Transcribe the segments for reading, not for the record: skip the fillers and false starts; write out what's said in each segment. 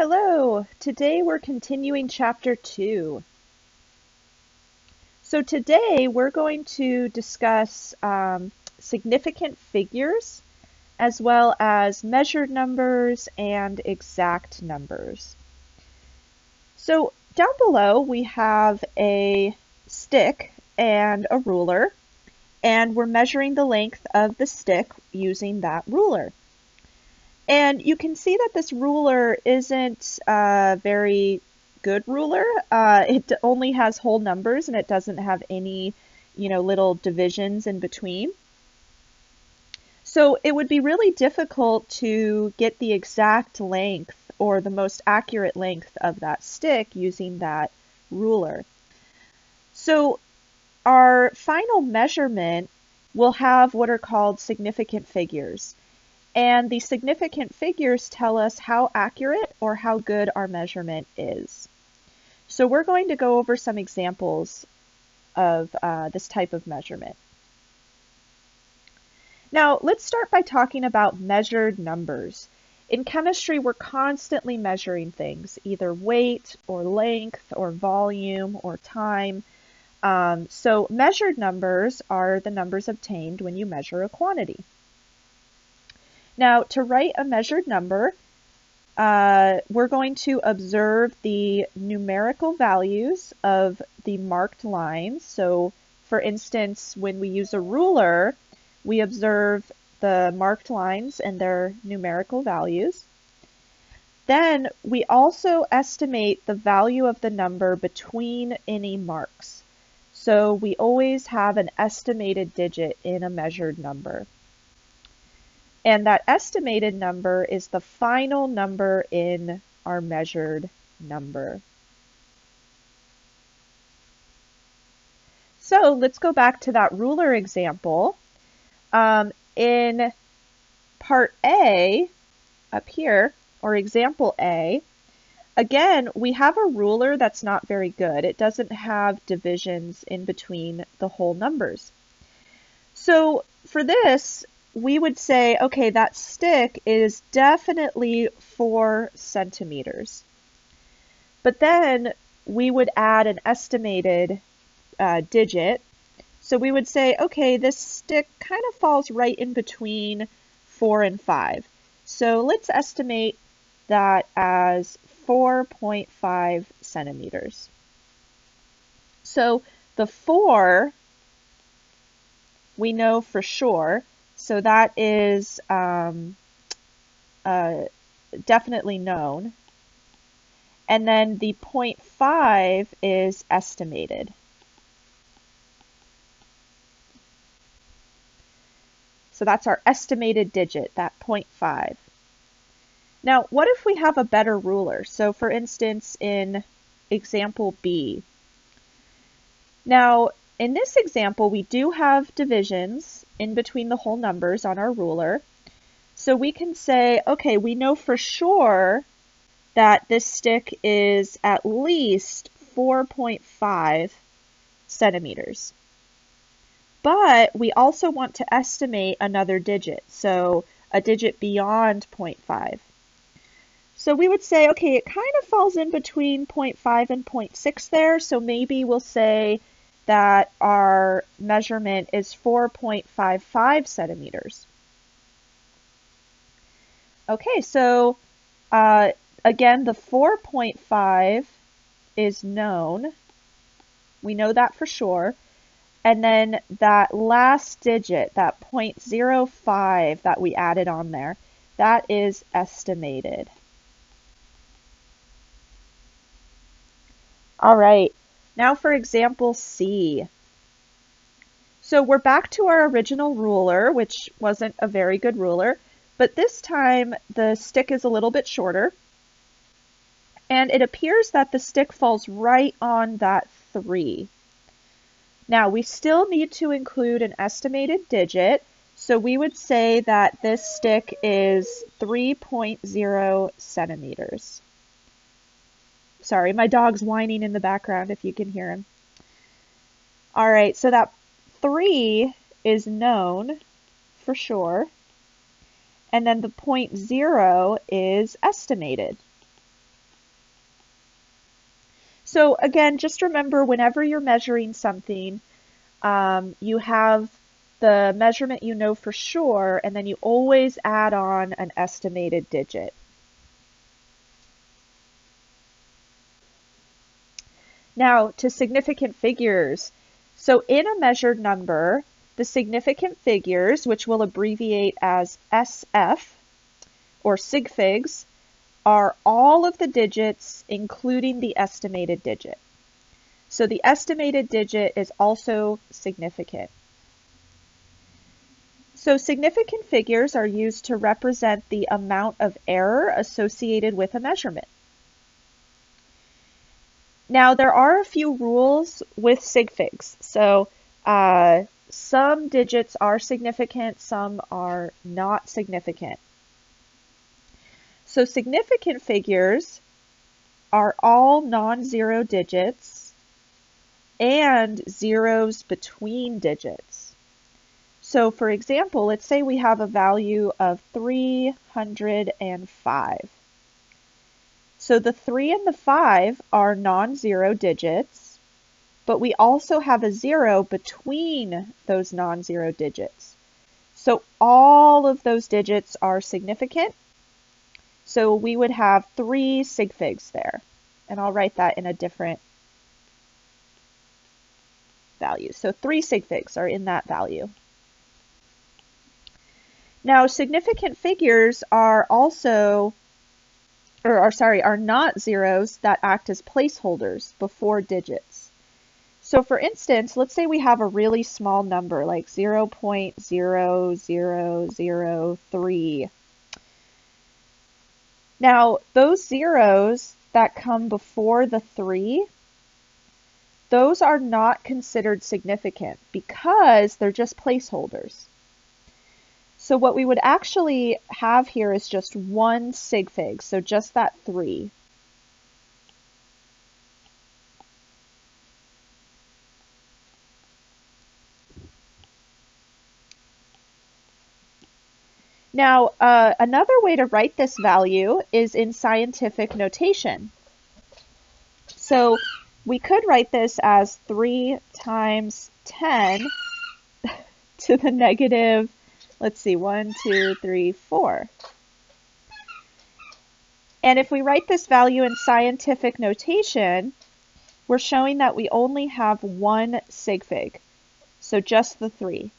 Hello, today we're continuing chapter 2. So today we're going to discuss significant figures as well as measured numbers and exact numbers. So down below we have a stick and a ruler, and we're measuring the length of the stick using that ruler. And you can see that this ruler isn't a very good ruler. It only has whole numbers and it doesn't have any, little divisions in between. So it would be really difficult to get the exact length or the most accurate length of that stick using that ruler. So our final measurement will have what are called significant figures. And the significant figures tell us how accurate or how good our measurement is. So we're going to go over some examples of this type of measurement. Now, let's start by talking about measured numbers. In chemistry, we're constantly measuring things, either weight or length or volume or time. So measured numbers are the numbers obtained when you measure a quantity. Now, to write a measured number, we're going to observe the numerical values of the marked lines. So, for instance, when we use a ruler, we observe the marked lines and their numerical values. Then we also estimate the value of the number between any marks. So we always have an estimated digit in a measured number. And that estimated number is the final number in our measured number. So let's go back to that ruler example. In part A, up here, or example A, again, we have a ruler that's not very good. It doesn't have divisions in between the whole numbers. So for this, we would say, okay, that stick is definitely 4 centimeters. But then we would add an estimated digit. So we would say, okay, this stick kind of falls right in between 4 and 5. So let's estimate that as 4.5 centimeters. So the 4 we know for sure. So that is definitely known. And then the 0.5 is estimated. So that's our estimated digit, that 0.5. Now, what if we have a better ruler? So for instance, in example B. Now, in this example, we do have divisions in between the whole numbers on our ruler. So we can say, okay, we know for sure that this stick is at least 4.5 centimeters. But we also want to estimate another digit, so a digit beyond 0.5. So we would say, okay, it kind of falls in between 0.5 and 0.6 there, so maybe we'll say that our measurement is 4.55 centimeters. Okay, so again, the 4.5 is known. We know that for sure. And then that last digit, that 0.05 that we added on there, that is estimated. All right. Now for example C. So we're back to our original ruler, which wasn't a very good ruler, but this time the stick is a little bit shorter, and it appears that the stick falls right on that 3. Now we still need to include an estimated digit, so we would say that this stick is 3.0 centimeters. Sorry, my dog's whining in the background if you can hear him. All right, so that 3 is known for sure. And then the 0.0 is estimated. So again, just remember whenever you're measuring something, you have the measurement you know for sure, and then you always add on an estimated digit. Now to significant figures. So in a measured number, the significant figures, which we'll abbreviate as SF or sig figs, are all of the digits including the estimated digit. So the estimated digit is also significant. So significant figures are used to represent the amount of error associated with a measurement. Now there are a few rules with sig figs. So some digits are significant, some are not significant. So significant figures are all non-zero digits and zeros between digits. So for example, let's say we have a value of 305. So the 3 and the 5 are non-zero digits, but we also have a 0 between those non-zero digits. So all of those digits are significant. So we would have 3 sig figs there. And I'll write that in a different value. So 3 sig figs are in that value. Now, significant figures are also, are not zeros that act as placeholders before digits. So for instance, let's say we have a really small number like 0.00003. Now, those zeros that come before the 3, those are not considered significant because they're just placeholders. So what we would actually have here is just one sig fig, so just that 3. Now, another way to write this value is in scientific notation. So we could write this as 3 times 10 to the negative, let's see, 1, 2, 3, 4. And if we write this value in scientific notation, we're showing that we only have one sig fig, so just the 3.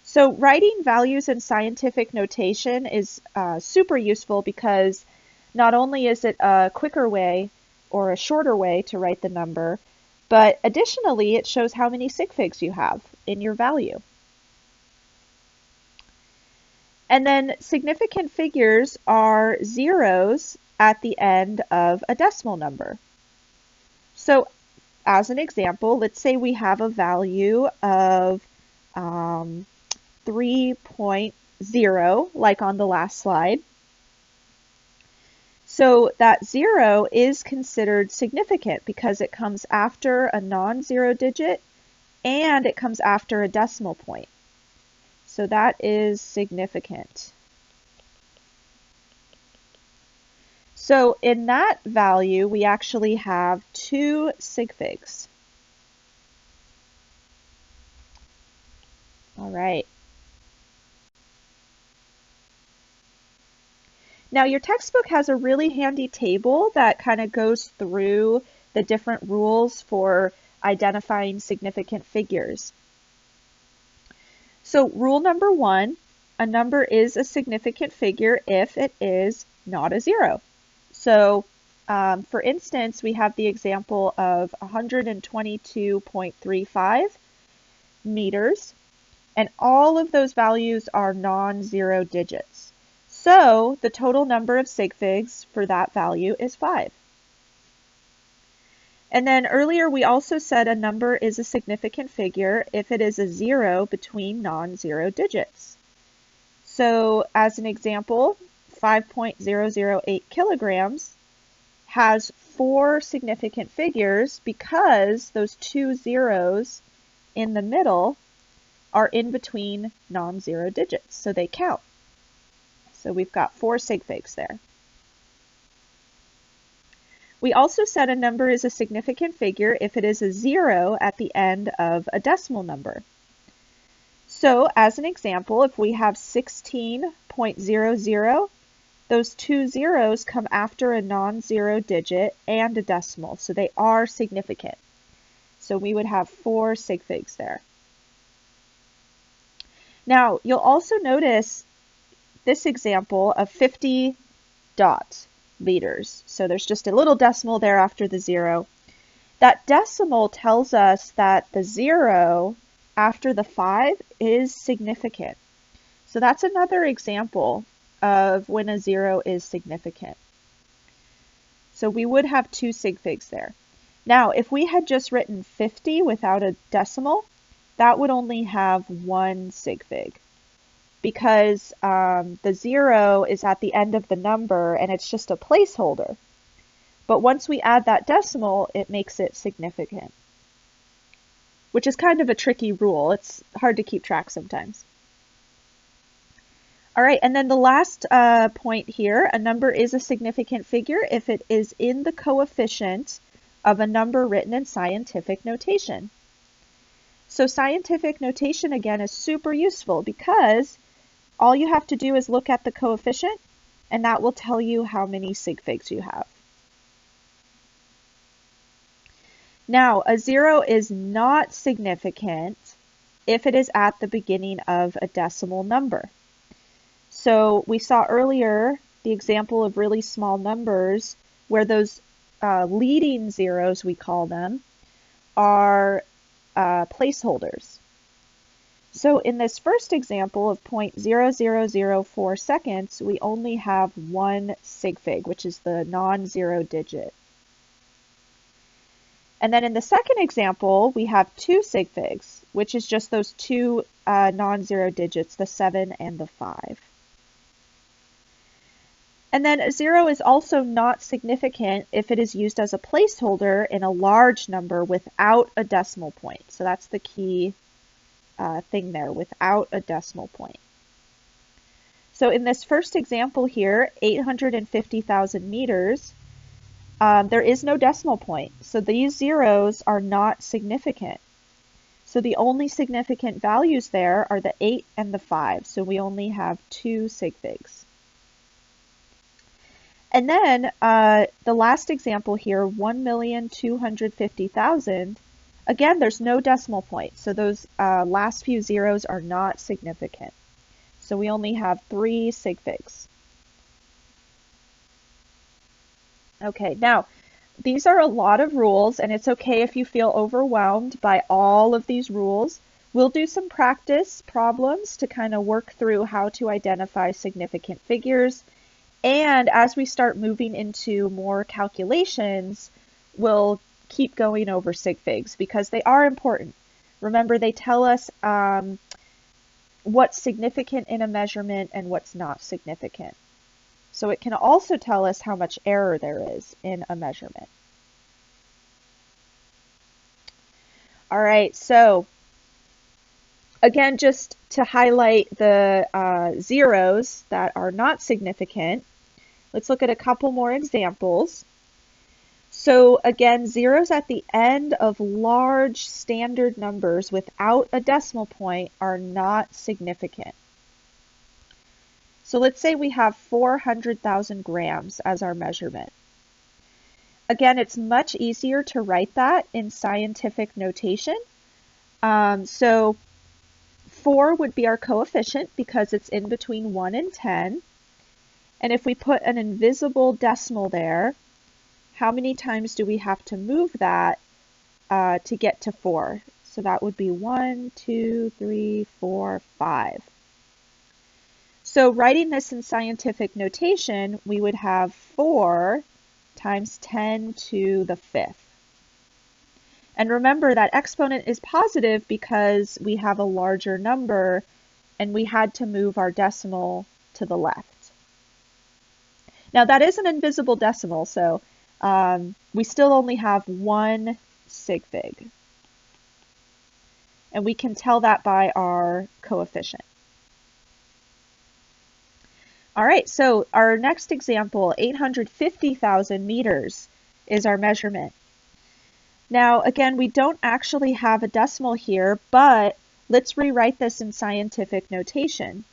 So writing values in scientific notation is super useful because not only is it a quicker way or a shorter way to write the number, but additionally it shows how many sig figs you have in your value. And then significant figures are zeros at the end of a decimal number. So as an example, let's say we have a value of 3.0, like on the last slide. So that 0 is considered significant because it comes after a non-zero digit and it comes after a decimal point. So that is significant. So in that value, we actually have 2 sig figs. All right. Now your textbook has a really handy table that kind of goes through the different rules for identifying significant figures. So rule number 1, a number is a significant figure if it is not a 0. So for instance, we have the example of 122.35 meters, and all of those values are non-zero digits. So the total number of sig figs for that value is 5. And then earlier we also said a number is a significant figure if it is a 0 between non-zero digits. So as an example, 5.008 kilograms has 4 significant figures because those 2 zeros in the middle are in between non-zero digits, so they count. So we've got 4 sig figs there. We also said a number is a significant figure if it is a zero at the end of a decimal number. So as an example, if we have 16.00, those two zeros come after a non-zero digit and a decimal, so they are significant. So we would have 4 sig figs there. Now, you'll also notice this example of 50 liters. So there's just a little decimal there after the zero. That decimal tells us that the zero after the 5 is significant. So that's another example of when a zero is significant. So we would have 2 sig figs there. Now, if we had just written 50 without a decimal, that would only have 1 sig fig, because the zero is at the end of the number and it's just a placeholder. But once we add that decimal, it makes it significant, which is kind of a tricky rule. It's hard to keep track sometimes. All right, and then the last point here, a number is a significant figure if it is in the coefficient of a number written in scientific notation. So scientific notation, again, is super useful because all you have to do is look at the coefficient, and that will tell you how many sig figs you have. Now, a zero is not significant if it is at the beginning of a decimal number. So we saw earlier the example of really small numbers where those leading zeros, we call them, are placeholders. So in this first example of 0.0004 seconds, we only have 1 sig fig, which is the non-zero digit. And then in the second example, we have 2 sig figs, which is just those two non-zero digits, the 7 and the 5. And then a zero is also not significant if it is used as a placeholder in a large number without a decimal point. So that's the key thing there, without a decimal point. So in this first example here, 850,000 meters, there is no decimal point. So these zeros are not significant. So the only significant values there are the 8 and the 5. So we only have 2 sig figs. And then the last example here, 1,250,000, again, there's no decimal point. So those last few zeros are not significant. So we only have 3 sig figs. Okay, now these are a lot of rules, and it's okay if you feel overwhelmed by all of these rules. We'll do some practice problems to kind of work through how to identify significant figures. And as we start moving into more calculations, we'll keep going over sig figs because they are important. Remember, they tell us what's significant in a measurement and what's not significant. So it can also tell us how much error there is in a measurement. All right, so again, just to highlight the zeros that are not significant, let's look at a couple more examples. So again, zeros at the end of large standard numbers without a decimal point are not significant. So let's say we have 400,000 grams as our measurement. Again, it's much easier to write that in scientific notation. So 4 would be our coefficient because it's in between 1 and 10. And if we put an invisible decimal there, how many times do we have to move that to get to 4? So that would be 1, 2, 3, 4, 5. So writing this in scientific notation, we would have 4 times 10 to the 5th. And remember that exponent is positive because we have a larger number and we had to move our decimal to the left. Now that is an invisible decimal, so we still only have 1 sig fig. And we can tell that by our coefficient. All right, so our next example, 850,000 meters. is our measurement. Now, again, we don't actually have a decimal here, but let's rewrite this in scientific notation.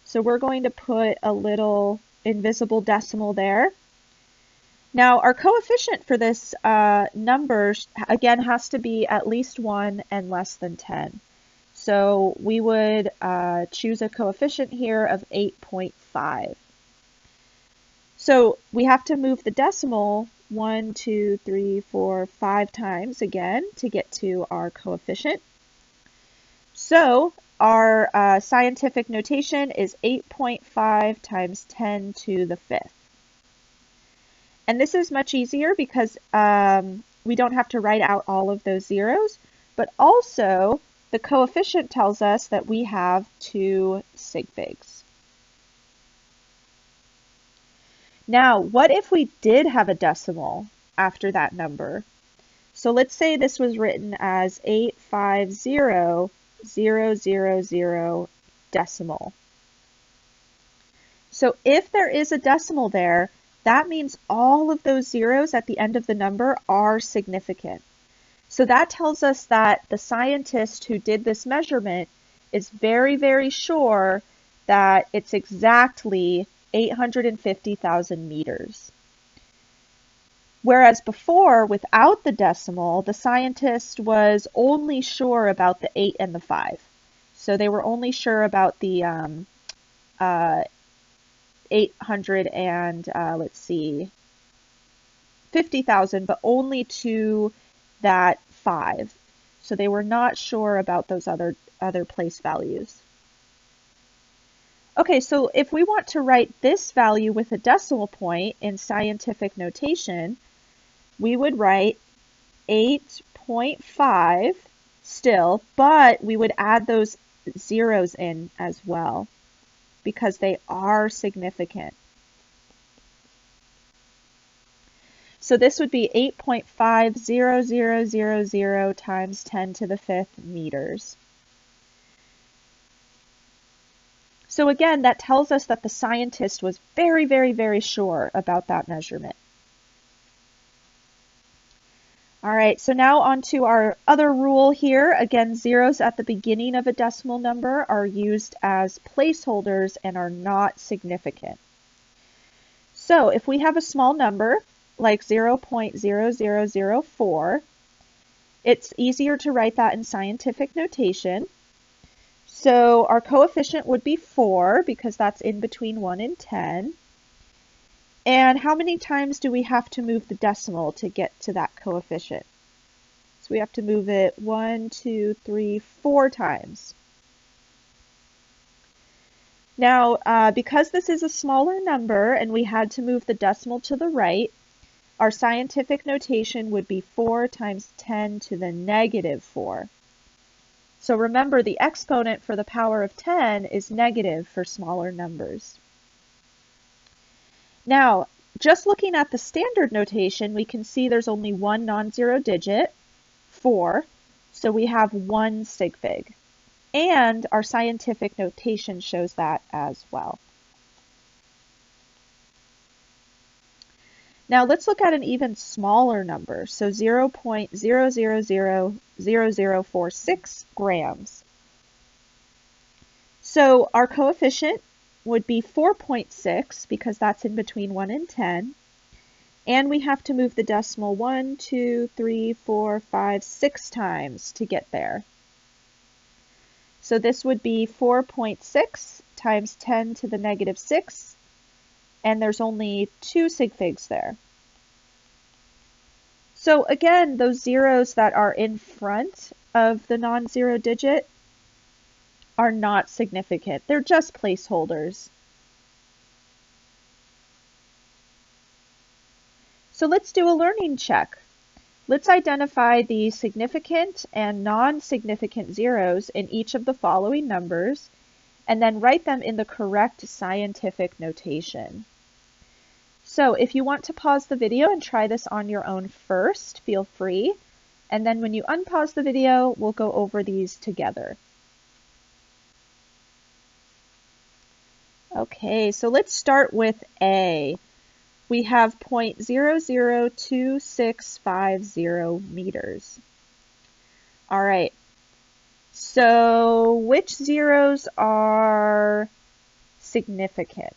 So we're going to put a little invisible decimal there. Now, our coefficient for this number, again, has to be at least 1 and less than 10. So we would choose a coefficient here of 8.5. So we have to move the decimal 1, 2, 3, 4, 5 times again to get to our coefficient. So our scientific notation is 8.5 times 10 to the 5th. And this is much easier because we don't have to write out all of those zeros, but also the coefficient tells us that we have 2 sig figs. Now, what if we did have a decimal after that number? So let's say this was written as 850,000 decimal. So if there is a decimal there, that means all of those zeros at the end of the number are significant. So that tells us that the scientist who did this measurement is very, very sure that it's exactly 850,000 meters. Whereas before, without the decimal, the scientist was only sure about the 8 and the 5. So they were only sure about the 800 and, let's see, 50,000, but only to that 5. So they were not sure about those other place values. Okay, so if we want to write this value with a decimal point in scientific notation, we would write 8.5 still, but we would add those zeros in as well because they are significant. So this would be 8.50000 times 10 to the 5th meters. So again, that tells us that the scientist was very, very, very sure about that measurement. All right, so now on to our other rule here. Again, zeros at the beginning of a decimal number are used as placeholders and are not significant. So if we have a small number, like 0.0004, it's easier to write that in scientific notation. So our coefficient would be 4 because that's in between 1 and 10. And how many times do we have to move the decimal to get to that coefficient? So we have to move it 1, 2, 3, 4 times. Now, because this is a smaller number and we had to move the decimal to the right, our scientific notation would be 4 times 10 to the negative 4. So remember, the exponent for the power of 10 is negative for smaller numbers. Now, just looking at the standard notation, we can see there's only one non-zero digit, 4, so we have 1 sig fig. And our scientific notation shows that as well. Now let's look at an even smaller number, so 0.0000046 grams. So our coefficient would be 4.6 because that's in between 1 and 10. And we have to move the decimal 1, 2, 3, 4, 5, 6 times to get there. So this would be 4.6 times 10 to the negative 6. And there's only 2 sig figs there. So again, those zeros that are in front of the non-zero digit are not significant. They're just placeholders. So let's do a learning check. Let's identify the significant and non-significant zeros in each of the following numbers and then write them in the correct scientific notation. So if you want to pause the video and try this on your own first, feel free. And then when you unpause the video, we'll go over these together. Okay, so let's start with A. we have 0.002650 meters. All right, so which zeros are significant?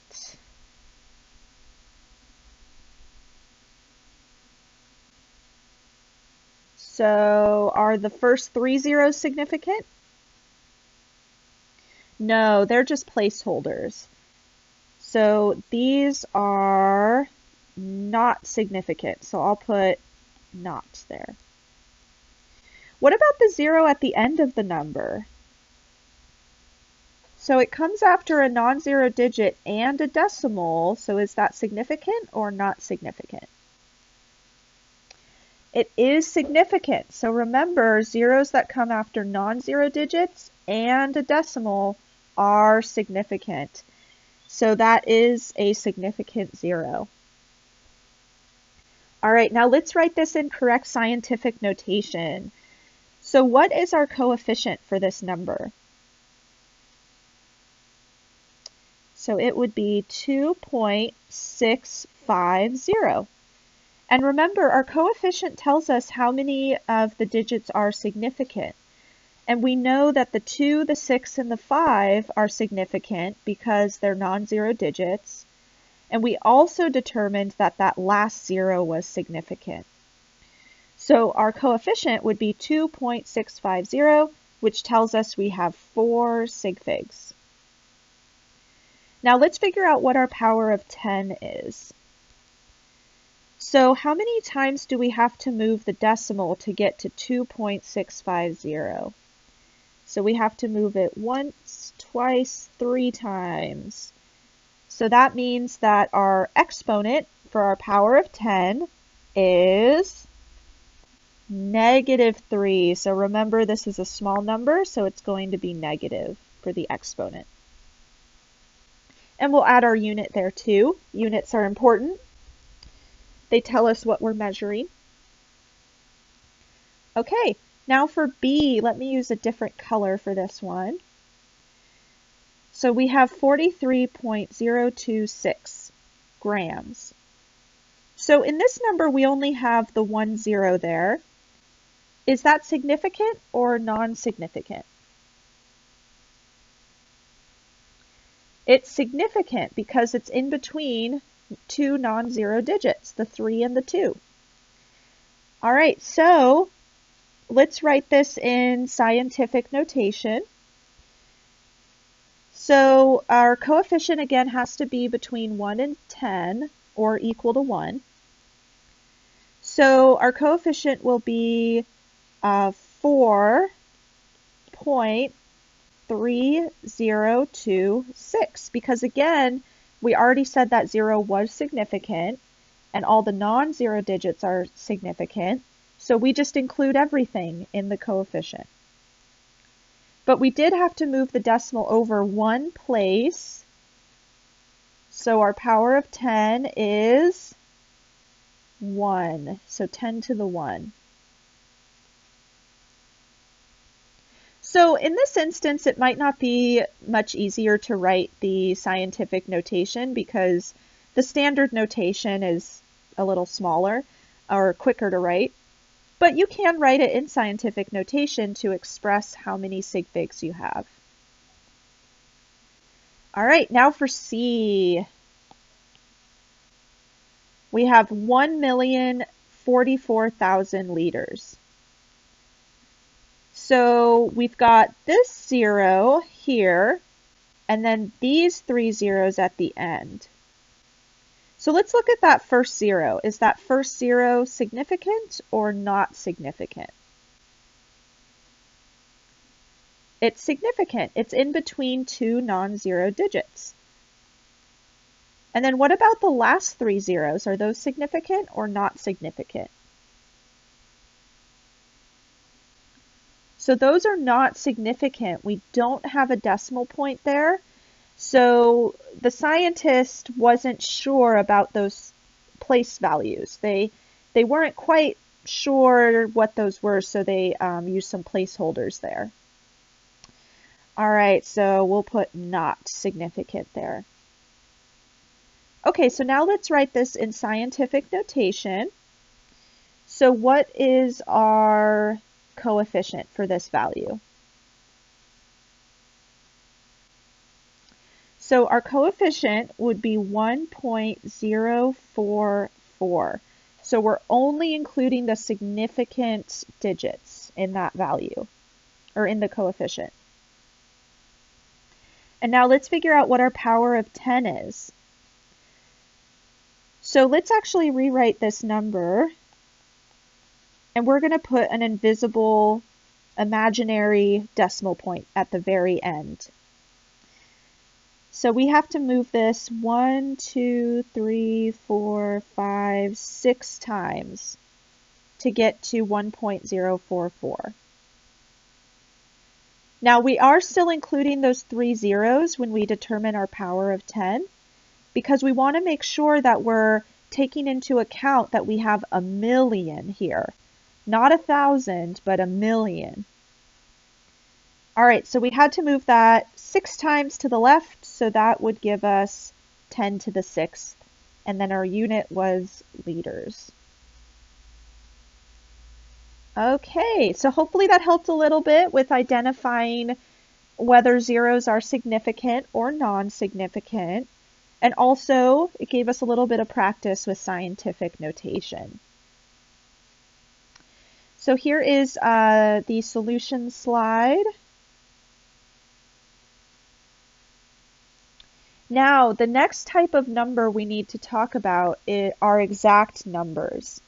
So are the first 3 zeros significant? No, they're just placeholders. So these are not significant. So I'll put not there. What about the 0 at the end of the number? So it comes after a non-zero digit and a decimal. So is that significant or not significant? It is significant. So remember, zeros that come after non-zero digits and a decimal are significant. So that is a significant 0. All right, now let's write this in correct scientific notation. So what is our coefficient for this number? So it would be 2.650. And remember, our coefficient tells us how many of the digits are significant. And we know that the 2, the 6, and the 5 are significant because they're non-zero digits. And we also determined that that last 0 was significant. So our coefficient would be 2.650, which tells us we have 4 sig figs. Now let's figure out what our power of 10 is. So how many times do we have to move the decimal to get to 2.650? So we have to move it once, twice, 3 times. So that means that our exponent for our power of 10 is -3. So remember, this is a small number, so it's going to be negative for the exponent. And we'll add our unit there too. Units are important. They tell us what we're measuring. Okay, now for B, let me use a different color for this one. So we have 43.026 grams. So in this number, we only have the 1 0 there. Is that significant or non-significant? It's significant because it's in between 2 non-zero digits, the 3 and the 2. All right, so let's write this in scientific notation. So our coefficient again has to be between 1 and 10 or equal to 1. So our coefficient will be 4.3026 because again, we already said that 0 was significant and all the non-zero digits are significant. So we just include everything in the coefficient. But we did have to move the decimal over 1 place. So our power of 10 is 1. So 10 to the 1. So in this instance, it might not be much easier to write the scientific notation because the standard notation is a little smaller or quicker to write. But you can write it in scientific notation to express how many sig figs you have. All right, now for C. We have 1,044,000 liters. So we've got this 0 here, and then these 3 zeros at the end. So let's look at that first 0. Is that first 0 significant or not significant? It's significant. It's in between 2 non-zero digits. And then what about the last 3 zeros? Are those significant or not significant? So those are not significant. We don't have a decimal point there. So the scientist wasn't sure about those place values. They weren't quite sure what those were, so they used some placeholders there. All right, so we'll put not significant there. Okay, so now let's write this in scientific notation. So what is our coefficient for this value? So our coefficient would be 1.044. So we're only including the significant digits in that value, or in the coefficient. And now let's figure out what our power of 10 is. So let's actually rewrite this number, and we're going to put an invisible imaginary decimal point at the very end. So we have to move this 1, 2, 3, 4, 5, 6 times to get to 1.044. Now we are still including those 3 zeros when we determine our power of 10, because we want to make sure that we're taking into account that we have a million here. Not 1,000, but a million. All right, so we had to move that 6 times to the left, so that would give us 10 to the 6th, and then our unit was liters. Okay, so hopefully that helped a little bit with identifying whether zeros are significant or non-significant, and also it gave us a little bit of practice with scientific notation. So here is the solution slide. Now, the next type of number we need to talk about are exact numbers.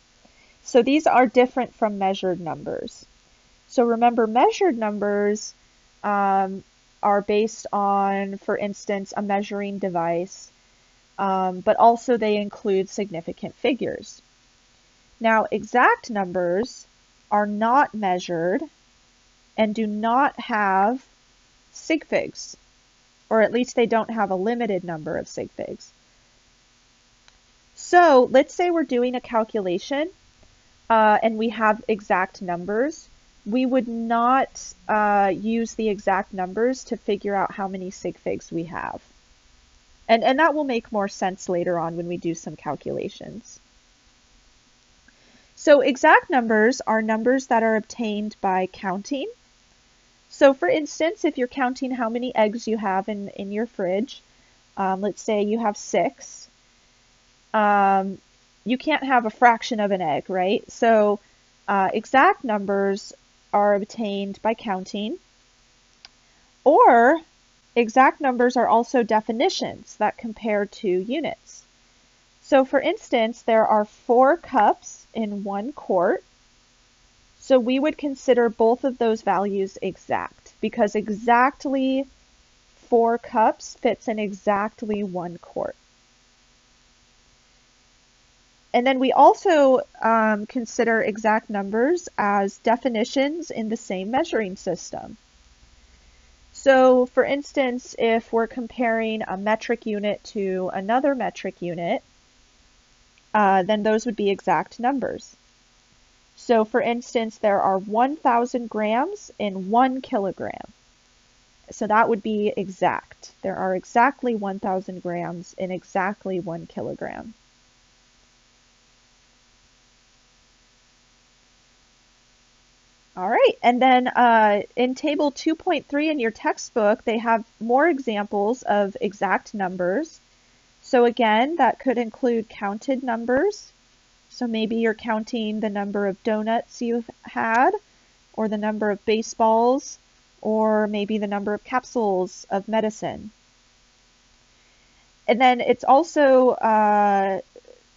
So these are different from measured numbers. So remember, measured numbers are based on, for instance, a measuring device, but also they include significant figures. Now, exact numbers are not measured and do not have sig figs, or at least they don't have a limited number of sig figs. So let's say we're doing a calculation and we have exact numbers. We would not use the exact numbers to figure out how many sig figs we have. And that will make more sense later on when we do some calculations. So exact numbers are numbers that are obtained by counting. So for instance, if you're counting how many eggs you have in your fridge, let's say you have 6, you can't have a fraction of an egg, right? So exact numbers are obtained by counting, or exact numbers are also definitions that compare to units. So for instance, there are 4 cups in 1 quart. So we would consider both of those values exact, because exactly 4 cups fits in exactly 1 quart. And then we also consider exact numbers as definitions in the same measuring system. So for instance, if we're comparing a metric unit to another metric unit, then those would be exact numbers. So for instance, there are 1,000 grams in 1 kilogram. So that would be exact. There are exactly 1,000 grams in exactly 1 kilogram. All right, and then in table 2.3 in your textbook, they have more examples of exact numbers. So again, that could include counted numbers. So maybe you're counting the number of donuts you've had, or the number of baseballs, or maybe the number of capsules of medicine. And then it's also,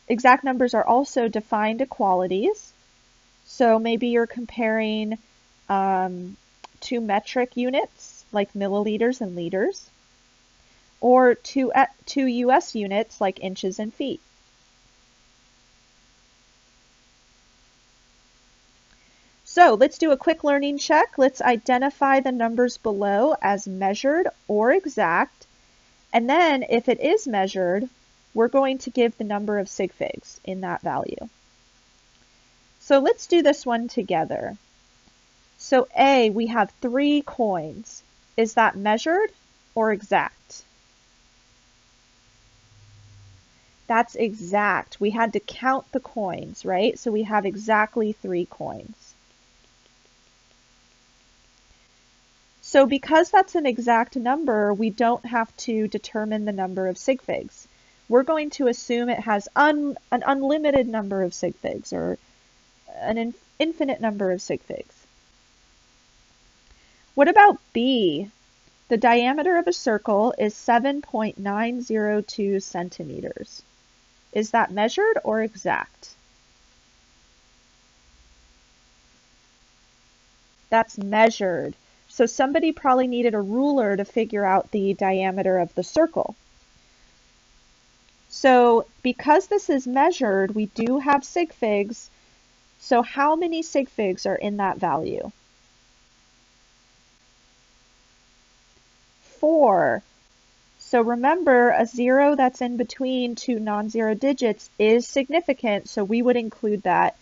exact numbers are also defined equalities. So maybe you're comparing 2 metric units, like milliliters and liters, or two US units, like inches and feet. So let's do a quick learning check. Let's identify the numbers below as measured or exact. And then if it is measured, we're going to give the number of sig figs in that value. So let's do this one together. So A, we have 3 coins. Is that measured or exact? That's exact. We had to count the coins, right? So we have exactly 3 coins. So because that's an exact number, we don't have to determine the number of sig figs. We're going to assume it has an unlimited number of sig figs, or an infinite number of sig figs. What about B? The diameter of a circle is 7.902 centimeters. Is that measured or exact? That's measured. So somebody probably needed a ruler to figure out the diameter of the circle. So because this is measured, we do have sig figs. So how many sig figs are in that value? 4. So remember, a 0 that's in between 2 non-zero digits is significant, so we would include that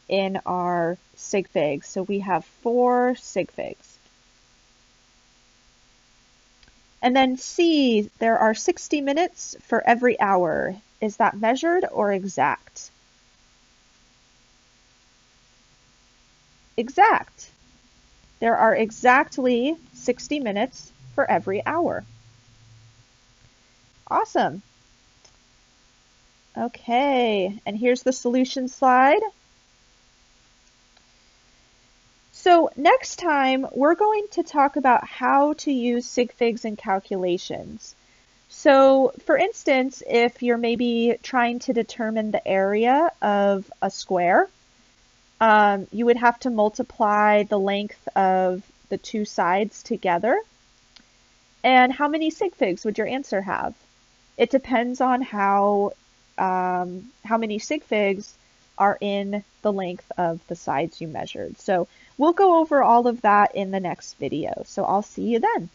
in our sig figs. So we have 4 sig figs. And then C, there are 60 minutes for every hour. Is that measured or exact? Exact. There are exactly 60 minutes for every hour. Awesome. Okay, and here's the solution slide. So next time, we're going to talk about how to use sig figs in calculations. So for instance, if you're maybe trying to determine the area of a square, you would have to multiply the length of the 2 sides together. And how many sig figs would your answer have? It depends on how many sig figs are in the length of the sides you measured. So we'll go over all of that in the next video. So I'll see you then.